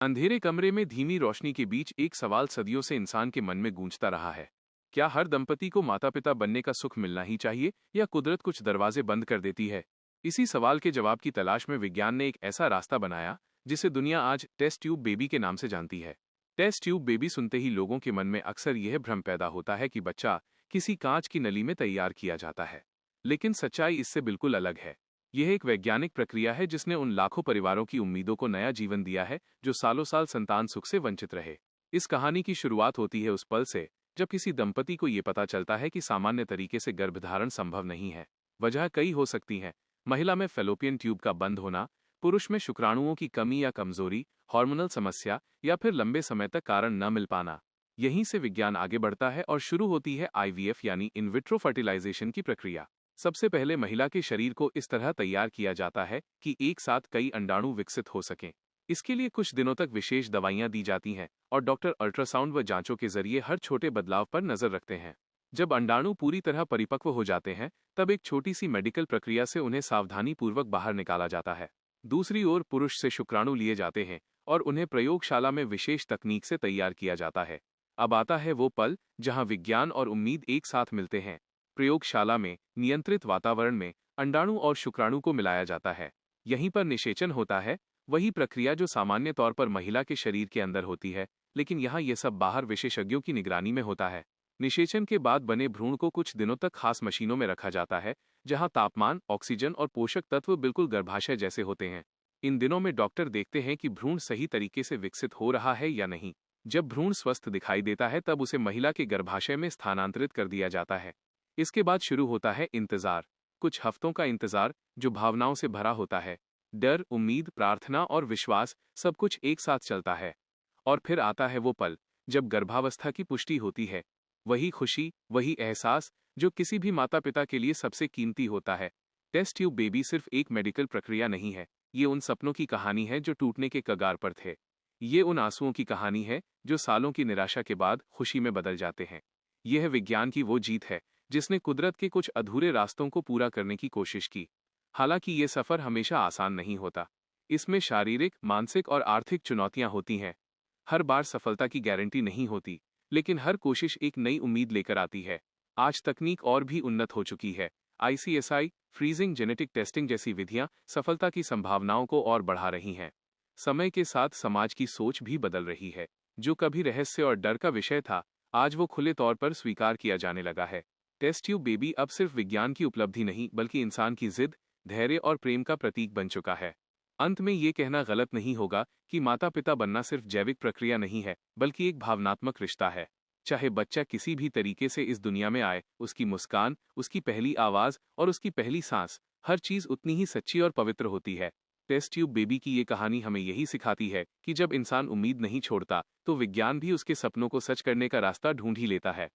अंधेरे कमरे में धीमी रोशनी के बीच एक सवाल सदियों से इंसान के मन में गूंजता रहा है। क्या हर दंपति को माता पिता बनने का सुख मिलना ही चाहिए या कुदरत कुछ दरवाजे बंद कर देती है? इसी सवाल के जवाब की तलाश में विज्ञान ने एक ऐसा रास्ता बनाया जिसे दुनिया आज टेस्ट ट्यूब बेबी के नाम से जानती है। टेस्ट ट्यूब बेबी सुनते ही लोगों के मन में अक्सर यह भ्रम पैदा होता है कि बच्चा किसी कांच की नली में तैयार किया जाता है। लेकिन सच्चाई इससे बिल्कुल अलग है। यह एक वैज्ञानिक प्रक्रिया है जिसने उन लाखों परिवारों की उम्मीदों को नया जीवन दिया है जो सालों साल संतान सुख से वंचित रहे। इस कहानी की शुरुआत होती है उस पल से जब किसी दंपति को ये पता चलता है कि सामान्य तरीके से गर्भधारण संभव नहीं है। वजह कई हो सकती हैं। महिला में फैलोपियन ट्यूब का बंद होना, पुरुष में शुक्राणुओं की कमी या कमजोरी, हार्मोनल समस्या या फिर लंबे समय तक कारण न मिल पाना। यहीं से विज्ञान आगे बढ़ता है और शुरू होती है आईवीएफ यानी इन विट्रो फर्टिलाइजेशन की प्रक्रिया। सबसे पहले महिला के शरीर को इस तरह तैयार किया जाता है कि एक साथ कई अंडाणु विकसित हो सकें। इसके लिए कुछ दिनों तक विशेष दवाइयां दी जाती हैं और डॉक्टर अल्ट्रासाउंड व जांचों के जरिए हर छोटे बदलाव पर नजर रखते हैं। जब अंडाणु पूरी तरह परिपक्व हो जाते हैं, तब एक छोटी सी मेडिकल प्रक्रिया से उन्हें सावधानी पूर्वक बाहर निकाला जाता है। दूसरी ओर पुरुष से शुक्राणु लिए जाते हैं और उन्हें प्रयोगशाला में विशेष तकनीक से तैयार किया जाता है। अब आता है वो पल जहां विज्ञान और उम्मीद एक साथ मिलते हैं। प्रयोगशाला में नियंत्रित वातावरण में अंडाणु और शुक्राणु को मिलाया जाता है। यहीं पर निषेचन होता है, वही प्रक्रिया जो सामान्य तौर पर महिला के शरीर के अंदर होती है, लेकिन यहाँ यह सब बाहर विशेषज्ञों की निगरानी में होता है। निषेचन के बाद बने भ्रूण को कुछ दिनों तक खास मशीनों में रखा जाता है, जहाँ तापमान, ऑक्सीजन और पोषक तत्व बिल्कुल गर्भाशय जैसे होते हैं। इन दिनों में डॉक्टर देखते हैं कि भ्रूण सही तरीके से विकसित हो रहा है या नहीं। जब भ्रूण स्वस्थ दिखाई देता है, तब उसे महिला के गर्भाशय में स्थानांतरित कर दिया जाता है। इसके बाद शुरू होता है इंतजार। कुछ हफ्तों का इंतजार जो भावनाओं से भरा होता है। डर, उम्मीद, प्रार्थना और विश्वास सब कुछ एक साथ चलता है। और फिर आता है वो पल जब गर्भावस्था की पुष्टि होती है। वही खुशी, वही एहसास जो किसी भी माता पिता के लिए सबसे कीमती होता है। टेस्ट ट्यूब बेबी सिर्फ एक मेडिकल प्रक्रिया नहीं है, ये उन सपनों की कहानी है जो टूटने के कगार पर थे। ये उन आंसुओं की कहानी है जो सालों की निराशा के बाद खुशी में बदल जाते हैं। यह विज्ञान की वो जीत है जिसने कुदरत के कुछ अधूरे रास्तों को पूरा करने की कोशिश की। हालांकि ये सफर हमेशा आसान नहीं होता। इसमें शारीरिक, मानसिक और आर्थिक चुनौतियां होती हैं। हर बार सफलता की गारंटी नहीं होती, लेकिन हर कोशिश एक नई उम्मीद लेकर आती है। आज तकनीक और भी उन्नत हो चुकी है। आईसीएसआई, फ्रीजिंग जेनेटिक टेस्टिंग जैसी विधियां सफलता की संभावनाओं को और बढ़ा रही हैं। समय के साथ समाज की सोच भी बदल रही है। जो कभी रहस्य और डर का विषय था, आज वो खुले तौर पर स्वीकार किया जाने लगा है। टेस्ट ट्यूब बेबी अब सिर्फ विज्ञान की उपलब्धि नहीं, बल्कि इंसान की जिद, धैर्य और प्रेम का प्रतीक बन चुका है। अंत में ये कहना गलत नहीं होगा कि माता पिता बनना सिर्फ जैविक प्रक्रिया नहीं है, बल्कि एक भावनात्मक रिश्ता है। चाहे बच्चा किसी भी तरीके से इस दुनिया में आए, उसकी मुस्कान, उसकी पहली आवाज और उसकी पहली सांस, हर चीज उतनी ही सच्ची और पवित्र होती है। टेस्ट ट्यूब बेबी की ये कहानी हमें यही सिखाती है कि जब इंसान उम्मीद नहीं छोड़ता, तो विज्ञान भी उसके सपनों को सच करने का रास्ता ढूंढ ही लेता है।